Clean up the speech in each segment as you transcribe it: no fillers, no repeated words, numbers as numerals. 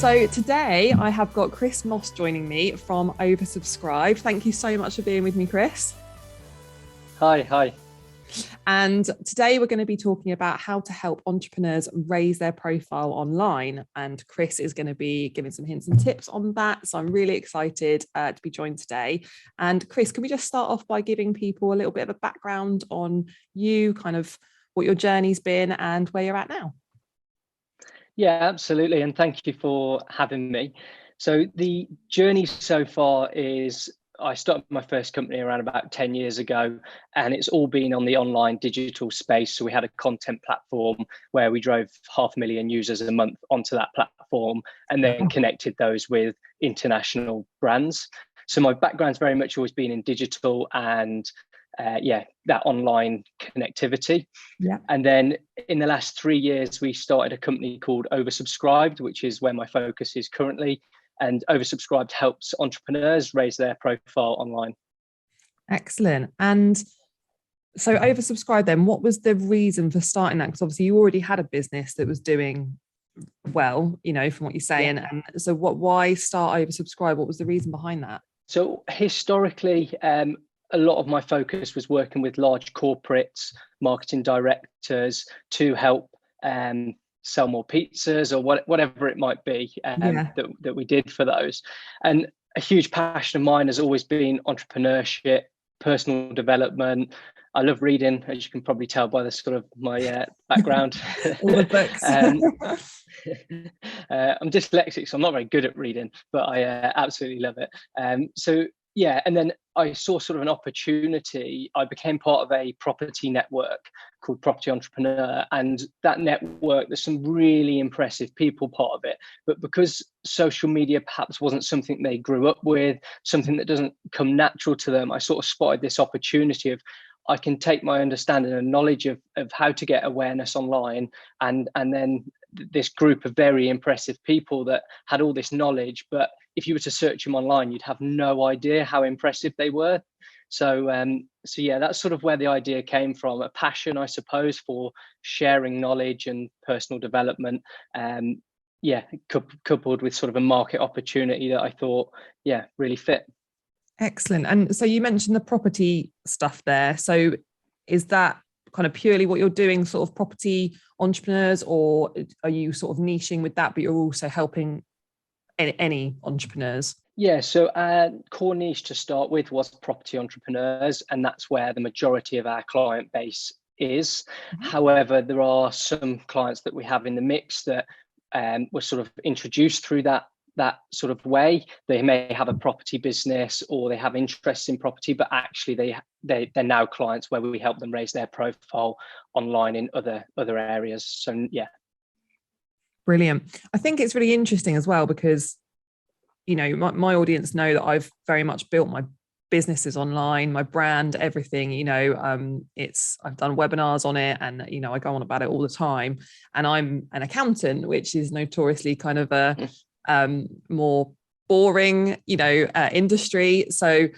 So today I have got Chris Moss joining me from Oversubscribed. Thank you so much for being with me, Chris. Hi. And today we're going to be talking about how to help entrepreneurs raise their profile online. And Chris is going to be giving some hints and tips on that. So I'm really excited to be joined today. And Chris, can we just start off by giving people a little bit of a background on you, kind of what your journey's been and where you're at now? Yeah, absolutely. And thank you for having me. So the journey so far is I started my first company around about 10 years ago, and it's all been on the online digital space. So we had a content platform where we drove 500,000 users a month onto that platform and then connected those with international brands. So my background's very much always been in digital and that online connectivity. Yeah. And then in the last 3 years, we started a company called Oversubscribed, which is where my focus is currently. And Oversubscribed helps entrepreneurs raise their profile online. Excellent. And so Oversubscribed then, what was the reason for starting that? Because obviously you already had a business that was doing well, from what you say. Yeah. And so why start Oversubscribed? What was the reason behind that? So historically, a lot of my focus was working with large corporates, marketing directors to help sell more pizzas or whatever it might be that we did for those. And a huge passion of mine has always been entrepreneurship, personal development. I love reading, as you can probably tell by the sort of my background. All the books. I'm dyslexic, so I'm not very good at reading, but I absolutely love it. And then I saw sort of an opportunity. I became part of a property network called Property Entrepreneur, and that network, there's some really impressive people part of it. But because social media perhaps wasn't something they grew up with, something that doesn't come natural to them, I sort of spotted this opportunity of I can take my understanding and knowledge of how to get awareness online, and then this group of very impressive people that had all this knowledge, but if you were to search them online, you'd have no idea how impressive they were. So that's sort of where the idea came from, a passion, I suppose, for sharing knowledge and personal development. Coupled with sort of a market opportunity that I thought, really fit. Excellent. And so you mentioned the property stuff there. So is that kind of purely what you're doing, sort of property entrepreneurs, or are you sort of niching with that, but you're also helping any entrepreneurs? Yeah, so our core niche to start with was property entrepreneurs, and that's where the majority of our client base is. Mm-hmm. However, there are some clients that we have in the mix that were sort of introduced through that sort of way. They may have a property business or they have interests in property, but actually they're now clients where we help them raise their profile online in other areas. So yeah. Brilliant. I think it's really interesting as well because, my audience know that I've very much built my businesses online, my brand, everything, I've done webinars on it and, I go on about it all the time. And I'm an accountant, which is notoriously kind of a more boring, industry. So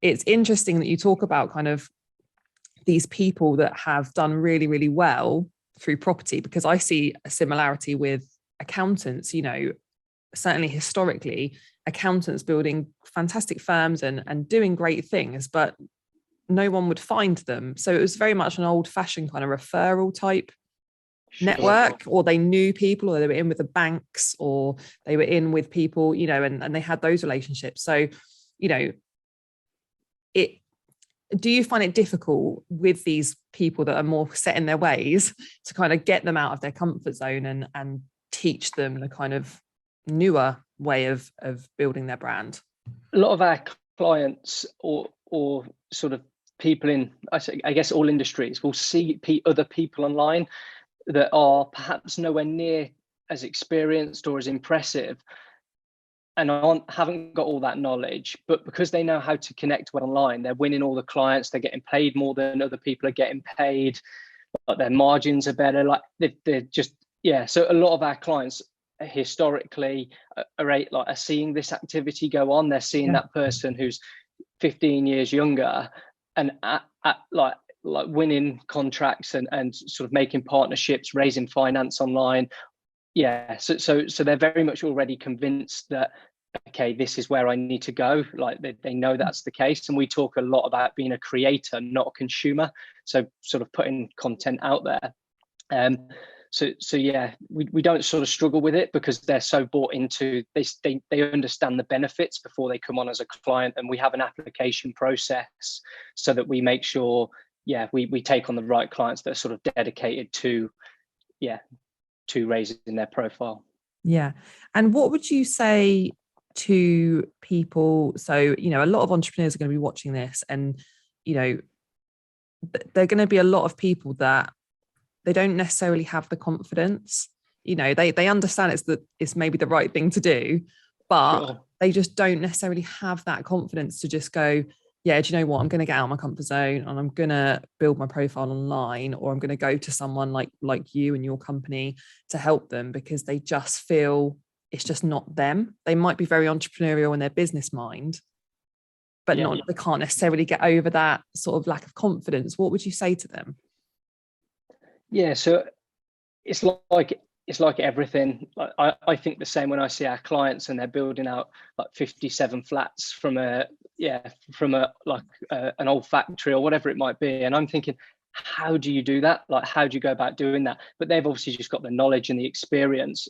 it's interesting that you talk about kind of these people that have done really, really well through property, because I see a similarity with accountants, certainly historically, accountants building fantastic firms and doing great things, but no one would find them. So it was very much an old-fashioned kind of referral type network, or they knew people, or they were in with the banks, or they were in with people, and they had those relationships. So, do you find it difficult with these people that are more set in their ways to kind of get them out of their comfort zone and teach them the kind of newer way of building their brand? A lot of our clients or sort of people in, I guess, all industries will see other people online that are perhaps nowhere near as experienced or as impressive and haven't got all that knowledge, but because they know how to connect well online, they're winning all the clients, they're getting paid more than other people are getting paid, like their margins are better, like they're just, so a lot of our clients historically are seeing this activity go on. They're seeing that person who's 15 years younger and at like winning contracts and sort of making partnerships, raising finance online, yeah, so they're very much already convinced that, okay, this is where I need to go. Like they know that's the case. And we talk a lot about being a creator, not a consumer. So sort of putting content out there. So yeah, we don't sort of struggle with it because they're so bought into this. They understand the benefits before they come on as a client, and we have an application process so that we make sure, yeah, we take on the right clients that are sort of dedicated to, yeah, to raising their profile. Yeah. And what would you say to people? So, you know, a lot of entrepreneurs are going to be watching this, and, you know, there are going to be a lot of people that they don't necessarily have the confidence. You know, they understand it's maybe the right thing to do, but Sure. they just don't necessarily have that confidence to just go, yeah, do you know what? I'm going to get out of my comfort zone and I'm going to build my profile online, or I'm going to go to someone like you and your company to help them, because they just feel it's just not them. They might be very entrepreneurial in their business mind, but Yeah. not, they can't necessarily get over that sort of lack of confidence. What would you say to them? Yeah. So it's like everything. I think the same when I see our clients and they're building out like 57 flats from a an old factory or whatever it might be, and I'm thinking, how do you do that? Like, how do you go about doing that? But they've obviously just got the knowledge and the experience,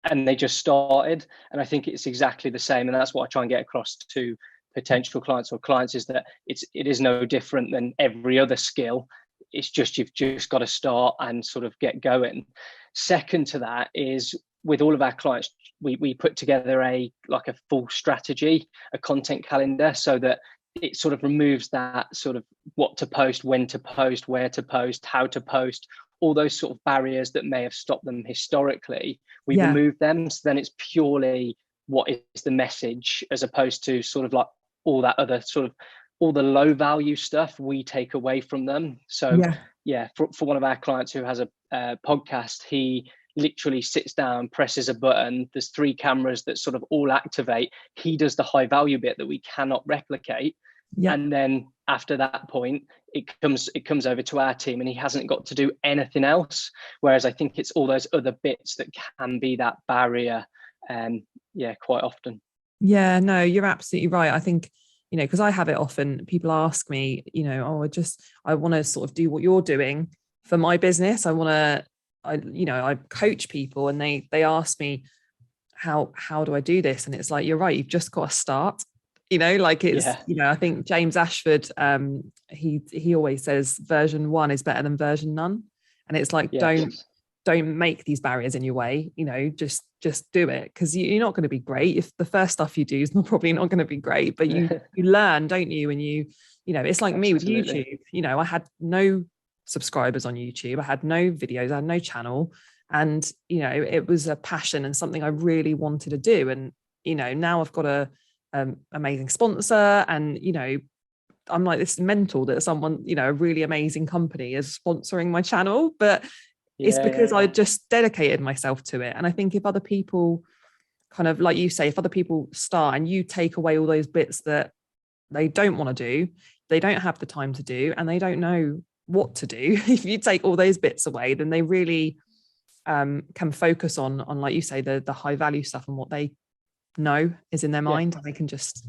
and they just started. And I think it's exactly the same, and that's what I try and get across to potential clients or clients, is that it is no different than every other skill. It's just you've just got to start and sort of get going. Second to that is, with all of our clients, we put together a full strategy, a content calendar, so that it sort of removes that sort of what to post, when to post, where to post, how to post, all those sort of barriers that may have stopped them historically. We Yeah. remove them, so then it's purely what is the message, as opposed to sort of like all that other sort of, all the low value stuff we take away from them. So Yeah. yeah, for one of our clients who has a podcast, he literally sits down, presses a button, there's 3 cameras that sort of all activate. He does the high value bit that we cannot replicate, Yeah. and then after that point it comes over to our team, and he hasn't got to do anything else. Whereas I think it's all those other bits that can be that barrier, yeah, quite often. Yeah, no, you're absolutely right. I think, you know, because I have it often, people ask me, you know, oh, I want to sort of do what you're doing for my business. I coach people, and they ask me, how do I do this? And it's like, you're right, you've just got to start. You know, like it's, Yeah. you know, I think James Ashford, he always says version 1 is better than version none. And it's like, Yes. don't make these barriers in your way, you know, just do it, because you're not going to be great if the first stuff you do is probably not going to be great, but you learn, don't you? And you know, it's like me with Absolutely. YouTube. You know, I had no subscribers on YouTube, I had no videos, I had no channel, and you know, it was a passion and something I really wanted to do. And you know, now I've got a amazing sponsor, and you know, I'm like, this is mental that someone, you know, a really amazing company is sponsoring my channel, but it's because I Yeah. just dedicated myself to it. And I think if other people, kind of like you say, if other people start and you take away all those bits that they don't want to do, they don't have the time to do, and they don't know what to do, if you take all those bits away, then they really can focus on like you say, the high value stuff and what they know is in their Yeah. mind, and they can just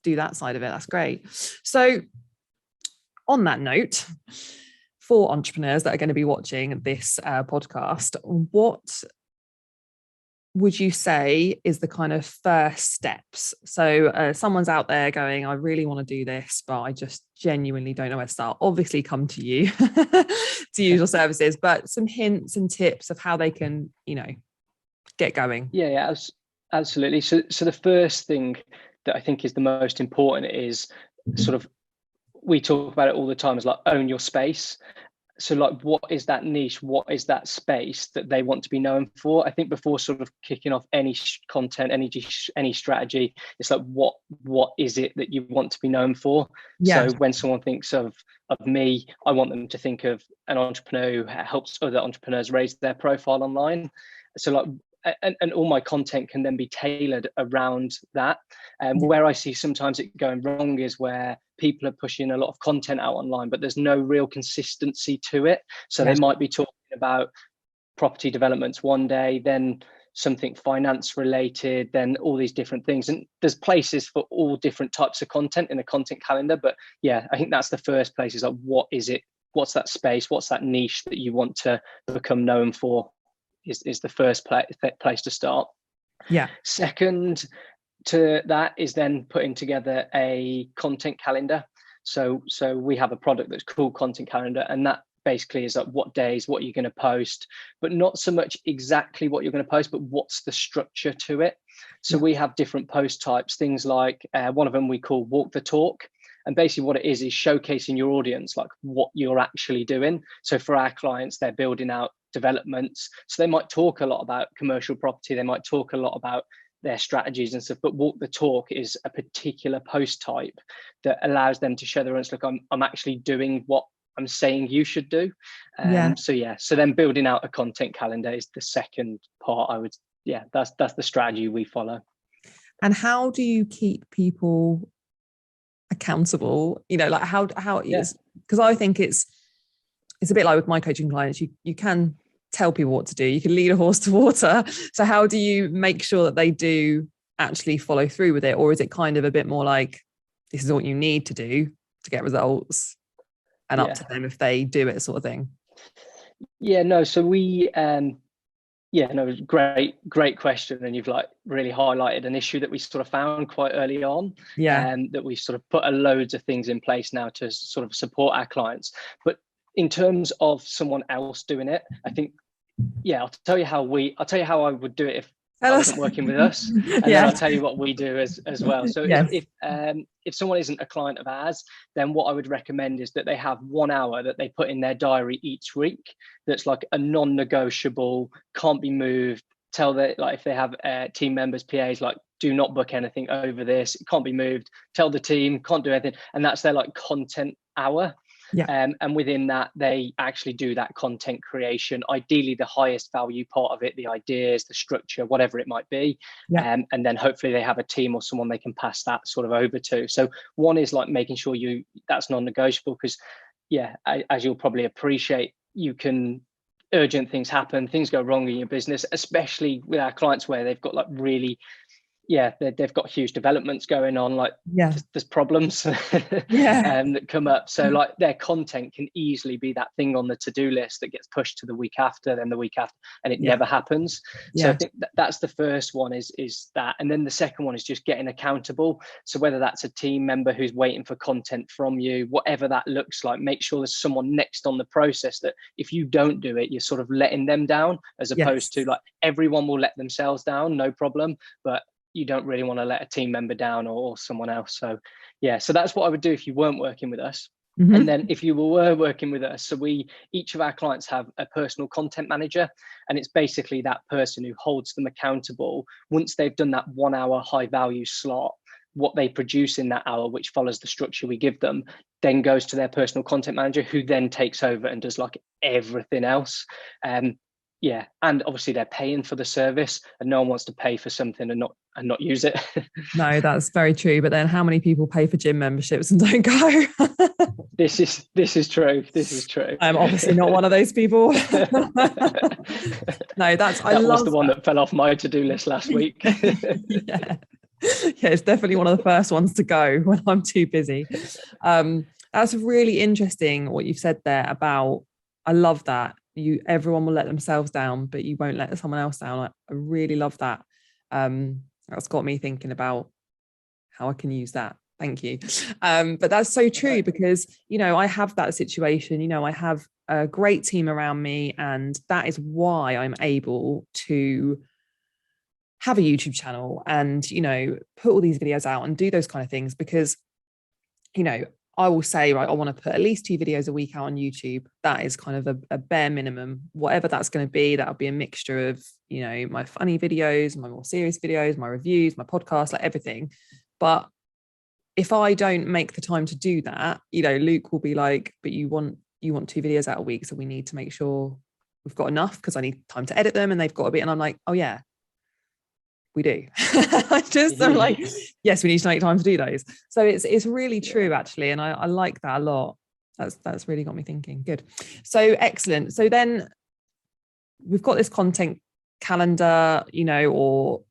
do that side of it. That's great. So on that note, for entrepreneurs that are going to be watching this podcast, what would you say is the kind of first steps? So someone's out there going, I really want to do this, but I just genuinely don't know where to start. Obviously come to you to use your services, but some hints and tips of how they can, you know, get going. Yeah, absolutely. So the first thing that I think is the most important is sort of, we talk about it all the time, is like, own your space. So like, what is that niche, what is that space that they want to be known for? I think before sort of kicking off any content, any strategy, it's like, what is it that you want to be known for? Yeah. So when someone thinks of me, I want them to think of an entrepreneur who helps other entrepreneurs raise their profile online. So like, and all my content can then be tailored around that. And where I see sometimes it going wrong is where people are pushing a lot of content out online, but there's no real consistency to it. So Yeah. they might be talking about property developments one day, then something finance related, then all these different things. And there's places for all different types of content in a content calendar. But yeah, I think that's the first place, is like, what is it? What's that space? What's that niche that you want to become known for? Is the first place to start. Yeah. Second to that is then putting together a content calendar. So we have a product that's called Content Calendar, and that basically is like what days, what you're going to post, but not so much exactly what you're going to post, but what's the structure to it. So we have different post types, things like one of them we call Walk the Talk. And basically what it is showcasing your audience, like what you're actually doing. So for our clients, they're building out developments. So they might talk a lot about commercial property. They might talk a lot about their strategies and stuff, but Walk the Talk is a particular post type that allows them to show their own, look, I'm actually doing what I'm saying you should do. So then building out a content calendar is the second part. That's the strategy we follow. And how do you keep people accountable? Like how is, because I think it's a bit like with my coaching clients, you can tell people what to do, you can lead a horse to water. So how do you make sure that they do actually follow through with it? Or is it kind of a bit more like, this is what you need to do to get results, and up to them if they do it, sort of thing? So we great question, and you've like really highlighted an issue that we sort of found quite early on, that we sort of put loads of things in place now to sort of support our clients. But in terms of someone else doing it, I think I'll tell you how I would do it if I wasn't working with us, and then I'll tell you what we do as well. So if someone isn't a client of ours, then what I would recommend is that they have 1 hour that they put in their diary each week that's like a non-negotiable, can't be moved. Tell that, like, if they have team members, PAs, like, do not book anything over this, it can't be moved. Tell the team, can't do anything. And that's their like content hour. And within that, they actually do that content creation, ideally the highest value part of it, the ideas, the structure, whatever it might be. And then hopefully they have a team or someone they can pass that sort of over to. So one is like making sure that's non-negotiable, because as you'll probably appreciate, urgent things happen, things go wrong in your business, especially with our clients where they've got like really they've got huge developments going on, like there's problems that come up. So like their content can easily be that thing on the to-do list that gets pushed to the week after, then the week after, and it never happens. So I think that's the first one, is that. And then the second one is just getting accountable. So whether that's a team member who's waiting for content from you, whatever that looks like, make sure there's someone next on the process that if you don't do it, you're sort of letting them down, as opposed to like everyone will let themselves down, no problem, but you don't really want to let a team member down or someone else. So so that's what I would do if you weren't working with us. And then if you were working with us, so each of our clients have a personal content manager, and it's basically that person who holds them accountable. Once they've done that 1 hour high value slot, what they produce in that hour, which follows the structure we give them, then goes to their personal content manager, who then takes over and does like everything else. And obviously they're paying for the service, and no one wants to pay for something and not use it. No, that's very true. But then how many people pay for gym memberships and don't go? This is true. I'm obviously not one of those people. No, that was the one that fell off my to-do list last week. It's definitely one of the first ones to go when I'm too busy. That's really interesting what you've said there about, I love that. Everyone will let themselves down, but you won't let someone else down. I really love that. That's got me thinking about how I can use that. Thank you. But that's so true, because, I have that situation, I have a great team around me, and that is why I'm able to have a YouTube channel and, put all these videos out and do those kind of things, because, I will say, right, I want to put at least 2 videos a week out on YouTube. That is kind of a bare minimum. Whatever that's going to be, that'll be a mixture of, my funny videos, my more serious videos, my reviews, my podcast, like everything. But if I don't make the time to do that, Luke will be like, but you want 2 videos out a week, so we need to make sure we've got enough, because I need time to edit them and they've got a bit. And I'm like, oh yeah, we do. I'm like, yes, we need to make time to do those. So it's really true, actually. And I like that a lot. That's really got me thinking. Good. So excellent. So then we've got this content calendar, or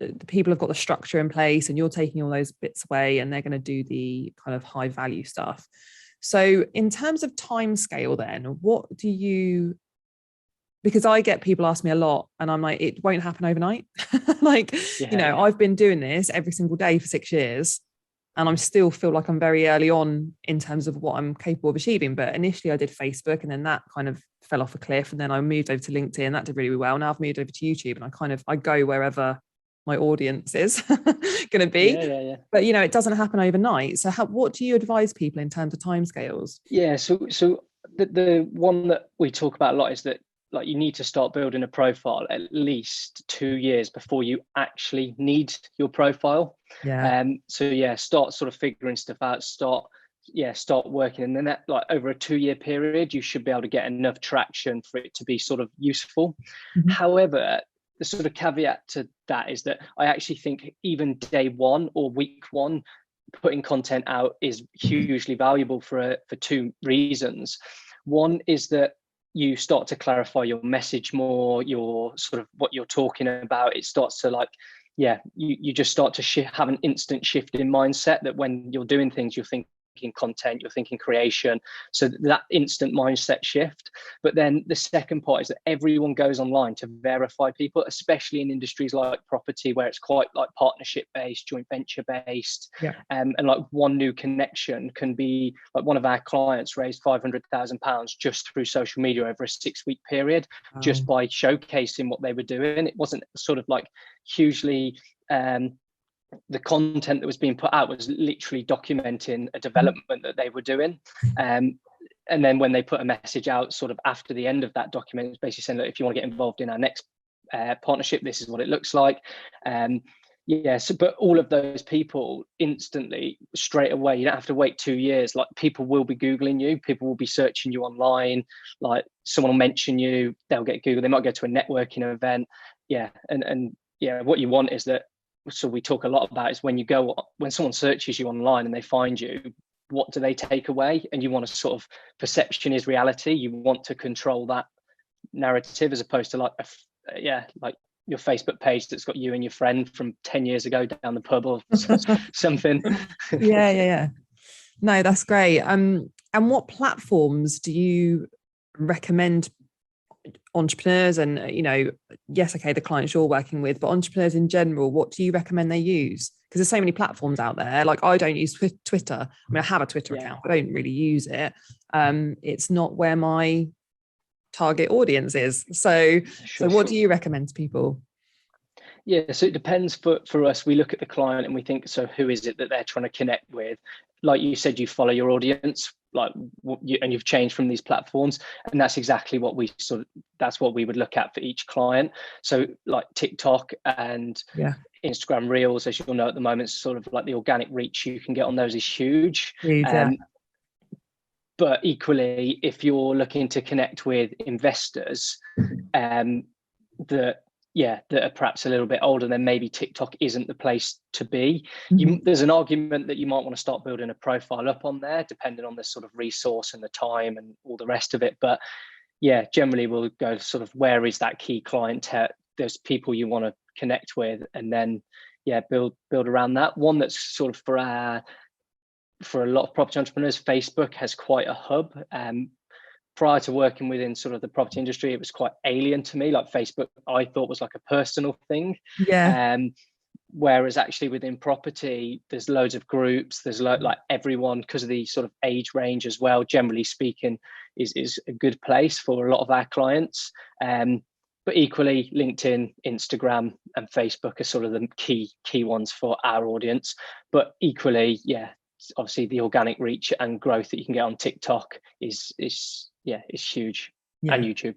the people have got the structure in place, and you're taking all those bits away, and they're going to do the kind of high value stuff. So in terms of time scale, then what do you, because I get people ask me a lot and I'm like, it won't happen overnight. Like, I've been doing this every single day for 6 years, and I still feel like I'm very early on in terms of what I'm capable of achieving. But initially I did Facebook, and then that kind of fell off a cliff. And then I moved over to LinkedIn. That did really well. Now I've moved over to YouTube, and I go wherever my audience is going to be. But it doesn't happen overnight. So what do you advise people in terms of timescales? So the one that we talk about a lot is that, like, you need to start building a profile at least 2 years before you actually need your profile. Start sort of figuring stuff out, start working, and then that, like, over a 2-year period, you should be able to get enough traction for it to be sort of useful. Mm-hmm. However, the sort of caveat to that is that I actually think even day one or week one, putting content out is hugely valuable for 2 reasons. One is that you start to clarify your message more, your sort of what you're talking about. It starts to, like, you just start to have an instant shift in mindset, that when you're doing things, you're thinking content, you're thinking creation, so that instant mindset shift. But then the second part is that everyone goes online to verify people, especially in industries like property, where it's quite like partnership based, joint venture based. And like one new connection can be, like, one of our clients raised £500,000 just through social media over a 6-week period. Just by showcasing what they were doing. It wasn't sort of like hugely the content that was being put out was literally documenting a development that they were doing. And then when they put a message out sort of after the end of that document, it's basically saying that if you want to get involved in our next partnership, this is what it looks like. But all of those people instantly, straight away, you don't have to wait 2 years. Like, people will be Googling you, people will be searching you online. Like, someone will mention you, they'll get Googled, they might go to a networking event. What you want is that, so we talk a lot about, is when someone searches you online and they find you, what do they take away? And you want to sort of, perception is reality. You want to control that narrative, as opposed to like your Facebook page that's got you and your friend from 10 years ago down the pub or something. No, that's great. And what platforms do you recommend entrepreneurs, and yes, okay, the clients you're working with, but entrepreneurs in general, what do you recommend they use? Because there's so many platforms out there. Like, I don't use Twitter. I mean, I have a Twitter account, but I don't really use it. It's not where my target audience is. So what do you recommend to people? So it depends. For us, we look at the client and we think, so who is it that they're trying to connect with? Like you said, you follow your audience, and you've changed from these platforms, and that's exactly what that's what we would look at for each client. So like TikTok and Instagram Reels, as you'll know at the moment, sort of like the organic reach you can get on those is huge. But equally, if you're looking to connect with investors that are perhaps a little bit older, then maybe TikTok isn't the place to be. There's an argument that you might want to start building a profile up on there, depending on the sort of resource and the time and all the rest of it. But generally we'll go sort of, where is that key clientele? There's people you want to connect with, and then build around that. One that's sort of for a lot of property entrepreneurs, Facebook has quite a hub. Prior to working within sort of the property industry, it was quite alien to me. Like, Facebook, I thought, was like a personal thing. Whereas actually within property, there's loads of groups. There's like everyone, because of the sort of age range as well, generally speaking, is a good place for a lot of our clients. But equally, LinkedIn, Instagram, and Facebook are sort of the key ones for our audience. But equally, obviously the organic reach and growth that you can get on TikTok is huge. And YouTube.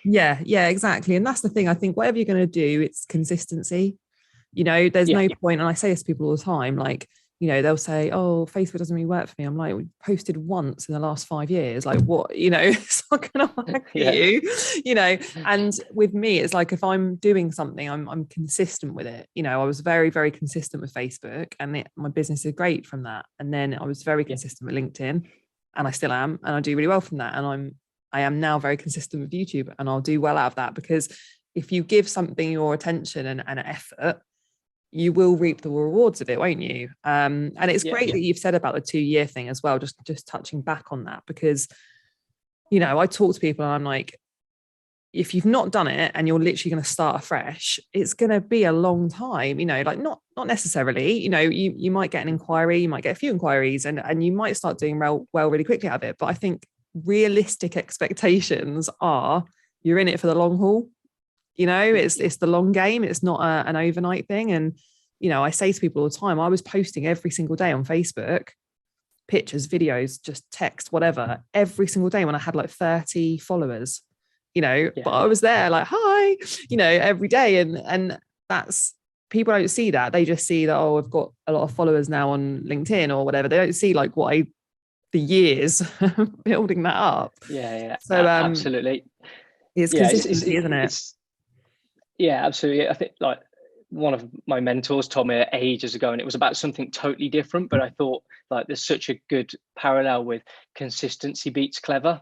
Exactly. And that's the thing. I think whatever you're going to do, it's consistency. There's no point, and I say this to people all the time, like, they'll say, oh, Facebook doesn't really work for me. I'm like, we posted once in the last 5 years. Like, what, it's not going to work for you, and with me, it's like, if I'm doing something, I'm consistent with it. I was very, very consistent with Facebook, and my business is great from that. And then I was very consistent with LinkedIn, and I still am, and I do really well from that. And I am now very consistent with YouTube, and I'll do well out of that, because if you give something your attention and effort, you will reap the rewards of it, won't you? And it's great that you've said about the 2-year thing as well, just touching back on that, because, you know, I talk to people and I'm like, if you've not done it and you're literally going to start afresh, it's going to be a long time, you know, like not necessarily, you know, you might get an inquiry, you might get a few inquiries, and you might start doing well really quickly out of it. But I think realistic expectations are you're in it for the long haul. You know, it's the long game. It's not an overnight thing. And, you know, I say to people all the time, I was posting every single day on Facebook, pictures, videos, just text, whatever, every single day when I had like 30 followers, you know, but I was there like, hi, you know, every day. And that's, people don't see that. They just see that, oh, I've got a lot of followers now on LinkedIn or whatever. They don't see like the years building that up. So absolutely. It's consistency, isn't it? Yeah, absolutely. I think like one of my mentors told me ages ago, and it was about something totally different, but I thought like there's such a good parallel with consistency beats clever.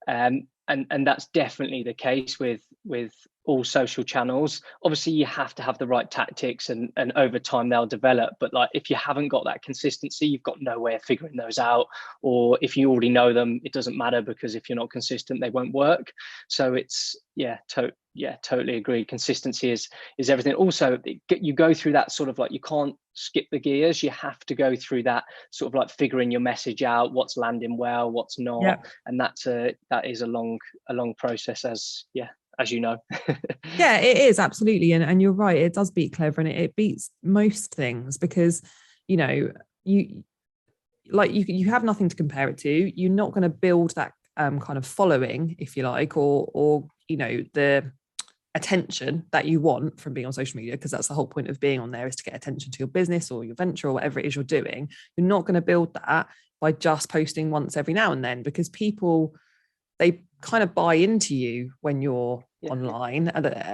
And that's definitely the case with all social channels. Obviously you have to have the right tactics, and over time they'll develop, but like if you haven't got that consistency, you've got no way of figuring those out. Or if you already know them, it doesn't matter, because if you're not consistent, they won't work. So it's totally agree. Consistency is everything. Also, you go through that sort of like, you can't skip the gears. You have to go through that sort of like figuring your message out, what's landing well, what's not. And that is a long process, as you know. Yeah, it is, absolutely. And you're right, it does beat clever, and it beats most things, because, you know, you have nothing to compare it to. You're not going to build that kind of following, if you like, or you know, the attention that you want from being on social media, because that's the whole point of being on there, is to get attention to your business or your venture or whatever it is you're doing. You're not going to build that by just posting once every now and then, because people, they kind of buy into you when you're online,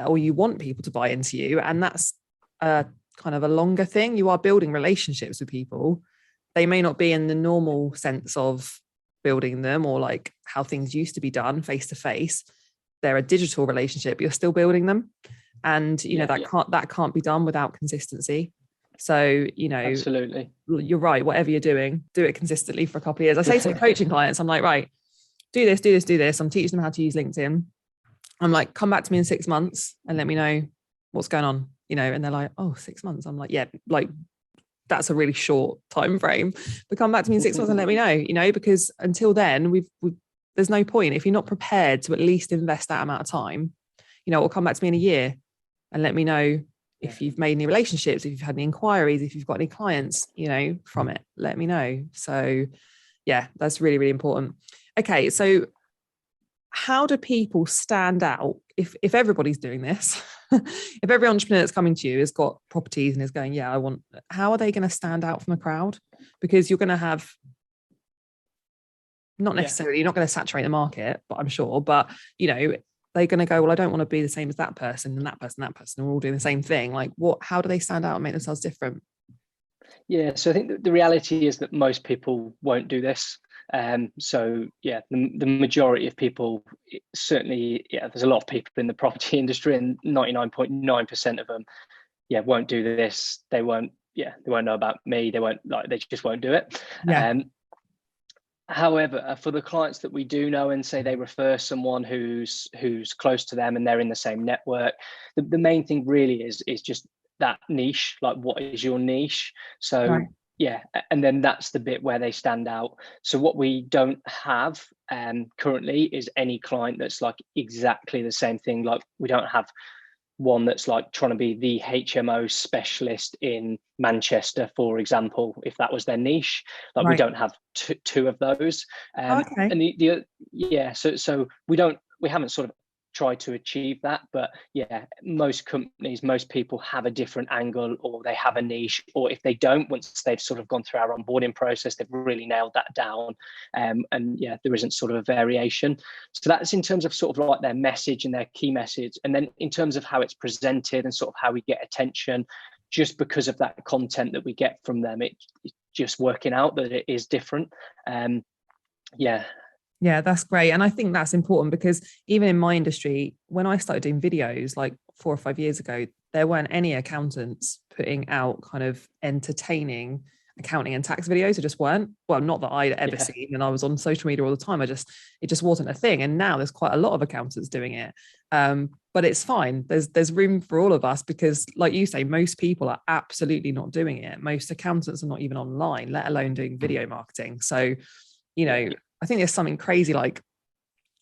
or you want people to buy into you, and that's a kind of a longer thing. You are building relationships with people. They may not be in the normal sense of building them, or like how things used to be done face to face. They're a digital relationship, you're still building them, and you know that can't be done without consistency. So, you know, absolutely, you're right, whatever you're doing, do it consistently for a couple of years. I say to my coaching clients, I'm like, right, do this. I'm teaching them how to use LinkedIn. I'm like, come back to me in 6 months and let me know what's going on, you know. And they're like, oh, 6 months. I'm like, yeah, like that's a really short time frame, but come back to me in 6 months and let me know, you know, because until then we've there's no point if you're not prepared to at least invest that amount of time, you know. Or come back to me in a year and let me know if you've made any relationships, if you've had any inquiries, if you've got any clients, you know, from it, let me know. So yeah, that's really, really important. Okay, so how do people stand out if everybody's doing this? If every entrepreneur that's coming to you has got properties and is going, yeah, I want, how are they going to stand out from the crowd? Because you're going to have, not necessarily, you're not going to saturate the market, but I'm sure, but you know, they're going to go, well, I don't want to be the same as that person and that person, we're all doing the same thing. Like how do they stand out and make themselves different? Yeah, so I think the reality is that most people won't do this. So yeah, the majority of people, certainly, there's a lot of people in the property industry, and 99.9% of them, won't do this. They won't know about me. They just won't do it. However, for the clients that we do know, and say they refer someone who's close to them and they're in the same network, the main thing really is just that niche. Like, what is your niche? So right. And then that's the bit where they stand out. So what we don't have currently is any client that's like exactly the same thing. Like, we don't have one that's like trying to be the HMO specialist in Manchester, for example, if that was their niche. Like, right. We don't have two of those. Okay. And so we haven't sort of tried to achieve that, but most companies, most people have a different angle, or they have a niche, or if they don't, once they've sort of gone through our onboarding process, they've really nailed that down. There isn't sort of a variation. So that's in terms of sort of like their message and their key message. And then in terms of how it's presented and sort of how we get attention, just because of that content that we get from them, it's just working out that it is different. Yeah, that's great. And I think that's important because even in my industry, when I started doing videos like 4 or 5 years ago, there weren't any accountants putting out kind of entertaining accounting and tax videos. There just weren't. Well, not that I'd ever Yeah. seen. And I was on social media all the time. It just wasn't a thing. And now there's quite a lot of accountants doing it. But it's fine. There's room for all of us because, like you say, most people are absolutely not doing it. Most accountants are not even online, let alone doing video marketing. So, you know, Yeah. I think there's something crazy like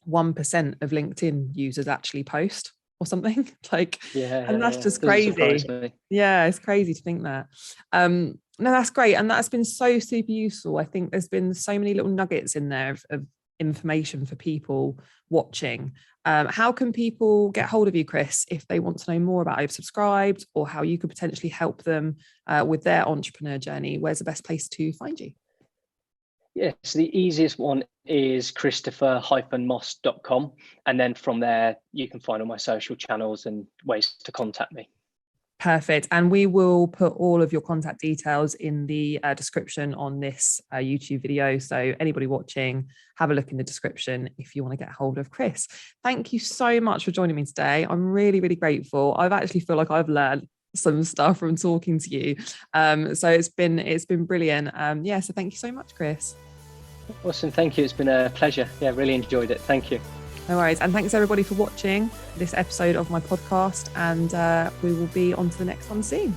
1% of LinkedIn users actually post or something like, Yeah, and yeah, that's yeah. just Doesn't surprise crazy. me. Yeah, it's crazy to think that. No, that's great. And that's been so super useful. I think there's been so many little nuggets in there of information for people watching. How can people get hold of you, Chris, if they want to know more about how you've subscribed or how you could potentially help them with their entrepreneur journey? Where's the best place to find you? Yeah, so the easiest one is christopher-moss.com. And then from there, you can find all my social channels and ways to contact me. Perfect. And we will put all of your contact details in the description on this YouTube video. So anybody watching, have a look in the description if you want to get hold of Chris. Thank you so much for joining me today. I'm really, really grateful. I've actually feel like I've learned some stuff from talking to you. So it's been brilliant. Yeah, so thank you so much, Chris. Awesome. Thank you. It's been a pleasure. Yeah, really enjoyed it. Thank you. No worries. And thanks everybody for watching this episode of my podcast. And we will be on to the next one soon.